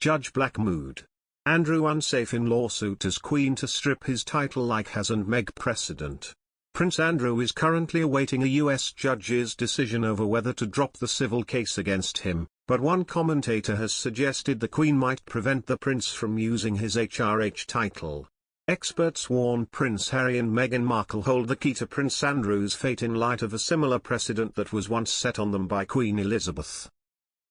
Judge Black mood. Andrew unsafe in lawsuit as Queen to strip his title like Haz&Meg Precedent. Prince Andrew is currently awaiting a US judge's decision over whether to drop the civil case against him, but one commentator has suggested the Queen might prevent the prince from using his HRH title. Experts warn Prince Harry and Meghan Markle hold the key to Prince Andrew's fate in light of a similar precedent that was once set on them by Queen Elizabeth.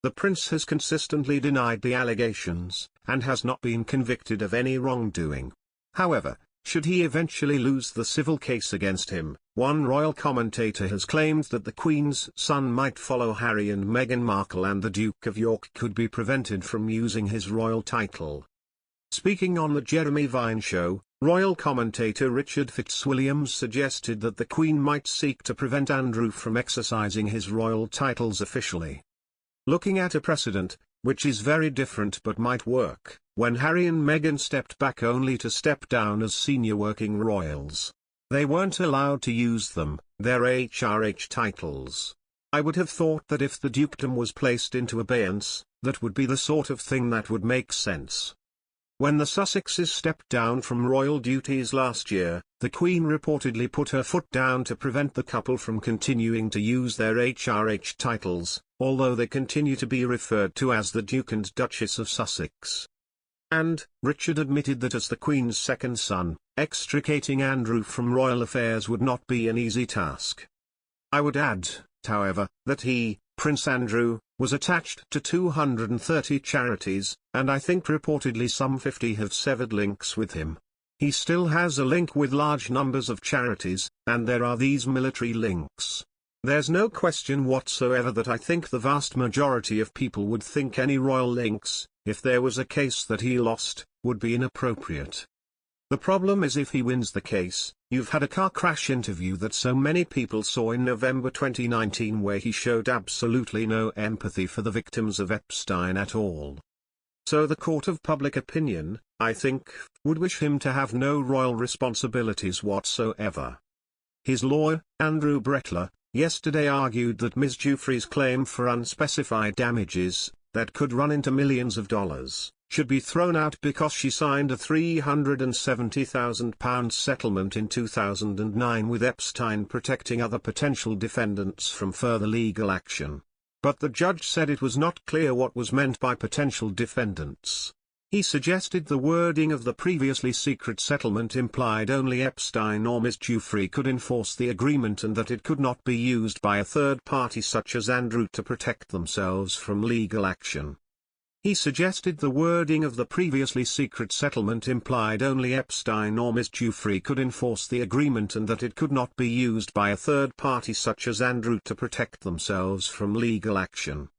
The prince has consistently denied the allegations, and has not been convicted of any wrongdoing. However, should he eventually lose the civil case against him, one royal commentator has claimed that the Queen's son might follow Harry and Meghan Markle and the Duke of York could be prevented from using his royal title. Speaking on the Jeremy Vine show, royal commentator Richard Fitzwilliams suggested that the Queen might seek to prevent Andrew from exercising his royal titles officially. Looking at a precedent, which is very different but might work, when Harry and Meghan stepped back only to step down as senior working royals. They weren't allowed to use them, their HRH titles. I would have thought that if the dukedom was placed into abeyance, that would be the sort of thing that would make sense. When the Sussexes stepped down from royal duties last year, the Queen reportedly put her foot down to prevent the couple from continuing to use their HRH titles, although they continue to be referred to as the Duke and Duchess of Sussex. And, Richard admitted that as the Queen's second son, extricating Andrew from royal affairs would not be an easy task. I would add, however, that he, Prince Andrew, was attached to 230 charities, and I think reportedly some 50 have severed links with him. He still has a link with large numbers of charities, and there are these military links. There's no question whatsoever that I think the vast majority of people would think any royal links, if there was a case that he lost, would be inappropriate. The problem is if he wins the case, you've had a car crash interview that so many people saw in November 2019 where he showed absolutely no empathy for the victims of Epstein at all. So the court of public opinion, I think, would wish him to have no royal responsibilities whatsoever. His lawyer, Andrew Brettler, yesterday argued that Ms. Giuffre's claim for unspecified damages, that could run into millions of dollars, should be thrown out because she signed a £370,000 settlement in 2009 with Epstein protecting other potential defendants from further legal action. But the judge said it was not clear what was meant by potential defendants. He suggested the wording of the previously secret settlement implied only Epstein or Ms. Giuffre could enforce the agreement and that it could not be used by a third party such as Andrew to protect themselves from legal action. He suggested the wording of the previously secret settlement implied only Epstein or Ms. Giuffre could enforce the agreement and that it could not be used by a third party such as Andrew to protect themselves from legal action.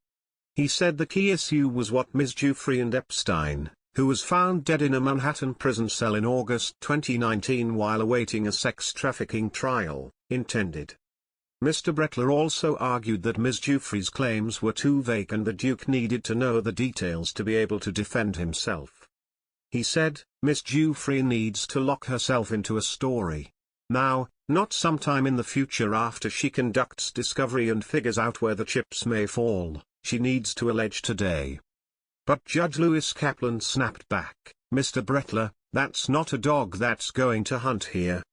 He said the key issue was what Ms. Giuffre and Epstein, who was found dead in a Manhattan prison cell in August 2019 while awaiting a sex trafficking trial, intended. Mr. Brettler also argued that Ms. Giuffre's claims were too vague and the Duke needed to know the details to be able to defend himself. He said, Ms. Giuffre needs to lock herself into a story. Now, not sometime in the future after she conducts discovery and figures out where the chips may fall, she needs to allege today. But Judge Lewis Kaplan snapped back, Mr. Brettler, that's not a dog that's going to hunt here.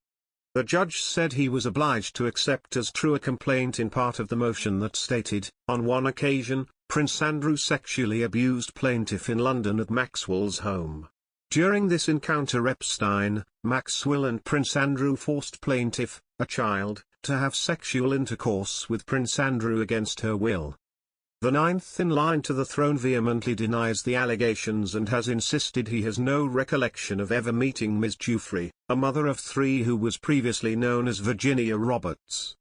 The judge said he was obliged to accept as true a complaint in part of the motion that stated, on one occasion, Prince Andrew sexually abused plaintiff in London at Maxwell's home. During this encounter Epstein, Maxwell and Prince Andrew forced plaintiff, a child, to have sexual intercourse with Prince Andrew against her will. The ninth in line to the throne vehemently denies the allegations and has insisted he has no recollection of ever meeting Ms. Giuffre, a mother of three who was previously known as Virginia Roberts.